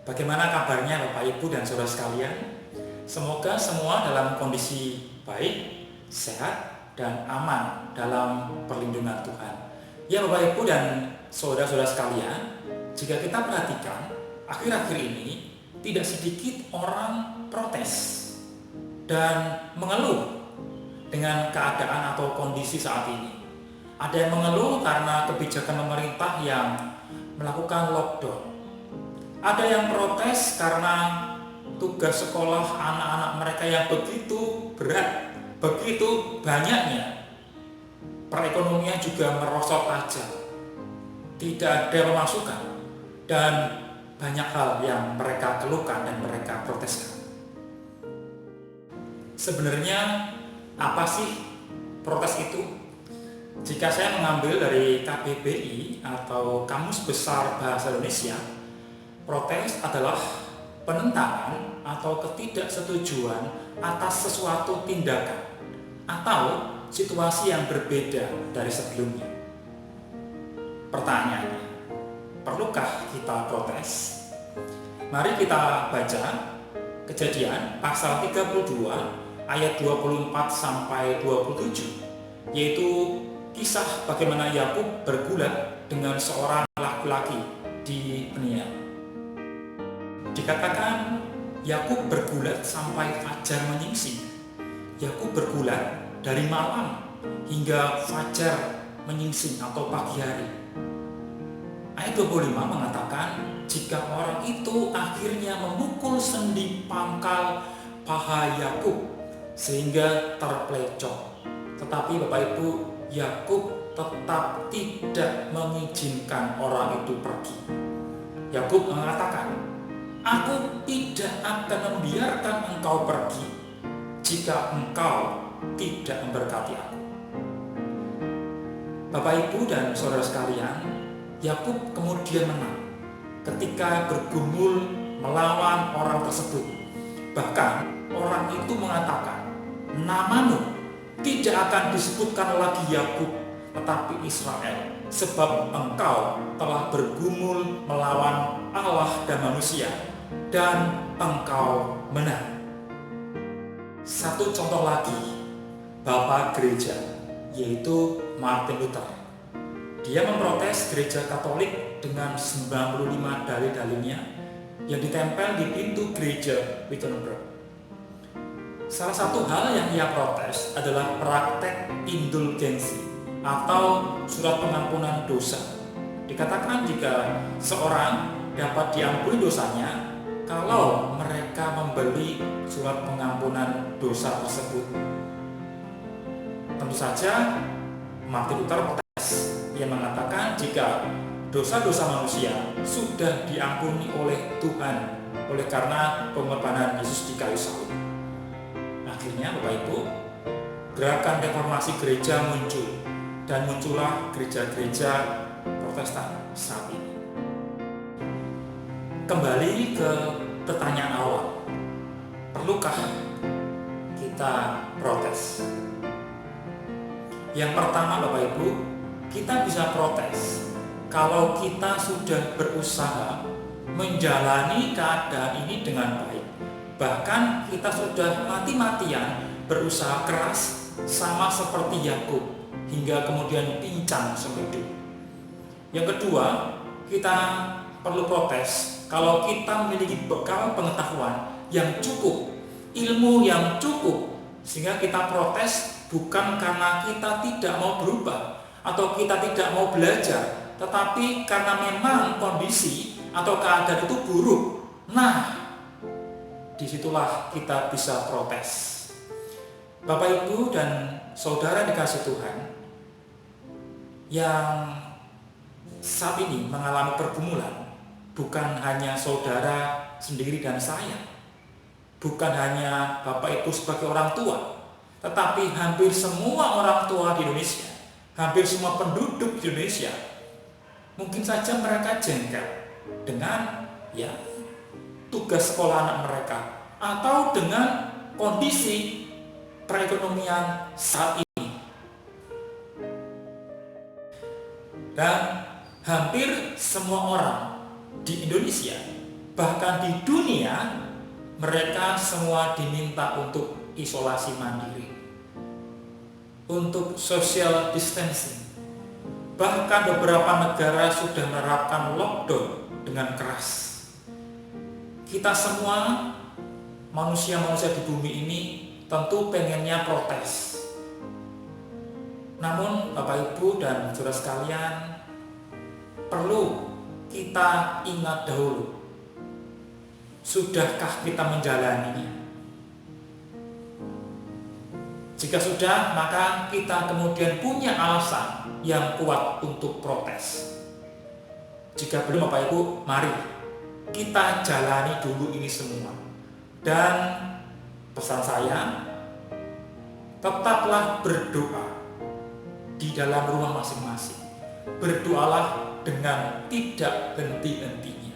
Bagaimana kabarnya Bapak Ibu dan Saudara sekalian? Semoga semua dalam kondisi baik, sehat, dan aman dalam perlindungan Tuhan. Ya Bapak Ibu dan Saudara-saudara sekalian, jika kita perhatikan, akhir-akhir ini tidak sedikit orang protes dan mengeluh dengan keadaan atau kondisi saat ini. Ada yang mengeluh karena kebijakan pemerintah yang melakukan lockdown. Ada yang protes karena tugas sekolah anak-anak mereka yang begitu berat, begitu banyaknya. Perekonomian juga merosot tajam. Tidak ada pemasukan dan banyak hal yang mereka keluhkan dan mereka proteskan. Sebenarnya apa sih protes itu? Jika saya mengambil dari KBBI atau Kamus Besar Bahasa Indonesia, protes adalah penentangan atau ketidaksetujuan atas sesuatu tindakan atau situasi yang berbeda dari sebelumnya. Pertanyaannya, perlukah kita protes? Mari kita baca Kejadian pasal 32 ayat 24 sampai 27, yaitu kisah bagaimana Yakub bergulat dengan seorang laki-laki di Peniel. Dikatakan Yakub bergulat sampai fajar menyingsing. Yakub bergulat dari malam hingga fajar menyingsing atau pagi hari. Ayat 25 mengatakan jika orang itu akhirnya memukul sendi pangkal paha Yakub sehingga terplecok. Tetapi Bapak Ibu, Yakub tetap tidak mengizinkan orang itu pergi. Yakub mengatakan, "Aku tidak akan membiarkan engkau pergi jika engkau tidak memberkati aku." Bapak Ibu dan saudara sekalian, Yakub kemudian menang ketika bergumul melawan orang tersebut. Bahkan orang itu mengatakan, "Namamu tidak akan disebutkan lagi Yakub, tetapi Israel, sebab engkau telah bergumul melawan Allah dan manusia, dan engkau menang." Satu contoh lagi, Bapak Gereja, yaitu Martin Luther. Dia memprotes gereja Katolik dengan 95 dalil-dalilnya yang ditempel di pintu gereja Wittenberg. Salah satu hal yang ia protes adalah praktek indulgensi atau surat pengampunan dosa. Dikatakan jika seorang dapat diampuni dosanya kalau mereka membeli surat pengampunan dosa tersebut. Tentu saja Martin Luther protes. Ia mengatakan jika dosa-dosa manusia sudah diampuni oleh Tuhan oleh karena pengorbanan Yesus di kayu salib. Akhirnya Bapak Ibu, gerakan reformasi gereja muncul dan muncullah gereja-gereja Protestan saat ini. Kembali ke pertanyaan awal, perlukah kita protes? Yang pertama Bapak Ibu, kita bisa protes kalau kita sudah berusaha menjalani keadaan ini dengan baik. Bahkan kita sudah mati-matian berusaha keras sama seperti Yakub hingga kemudian pincang seumur hidup. Yang kedua, kita perlu protes kalau kita memiliki bekal pengetahuan yang cukup, ilmu yang cukup, sehingga kita protes bukan karena kita tidak mau berubah atau kita tidak mau belajar, tetapi karena memang kondisi atau keadaan itu buruk. Nah, disitulah kita bisa protes. Bapak Ibu dan saudara dikasih Tuhan yang saat ini mengalami pergumulan, bukan hanya saudara sendiri dan saya, bukan hanya Bapak Ibu sebagai orang tua, tetapi hampir semua orang tua di Indonesia, hampir semua penduduk di Indonesia, mungkin saja mereka jengkel dengan tugas sekolah anak mereka atau dengan kondisi perekonomian saat ini. Dan hampir semua orang di Indonesia Bahkan di dunia, mereka semua diminta untuk isolasi mandiri, untuk social distancing. Bahkan beberapa negara sudah menerapkan lockdown dengan keras. Kita semua, manusia-manusia di bumi ini, tentu pengennya protes. Namun Bapak Ibu dan saudara sekalian, perlu kita ingat dahulu, sudahkah kita menjalaninya? Jika sudah, maka kita kemudian punya alasan yang kuat untuk protes. Jika belum Bapak Ibu, mari kita jalani dulu ini semua. Dan pesan saya, tetaplah berdoa di dalam rumah masing-masing. Berdoalah dengan tidak henti-hentinya.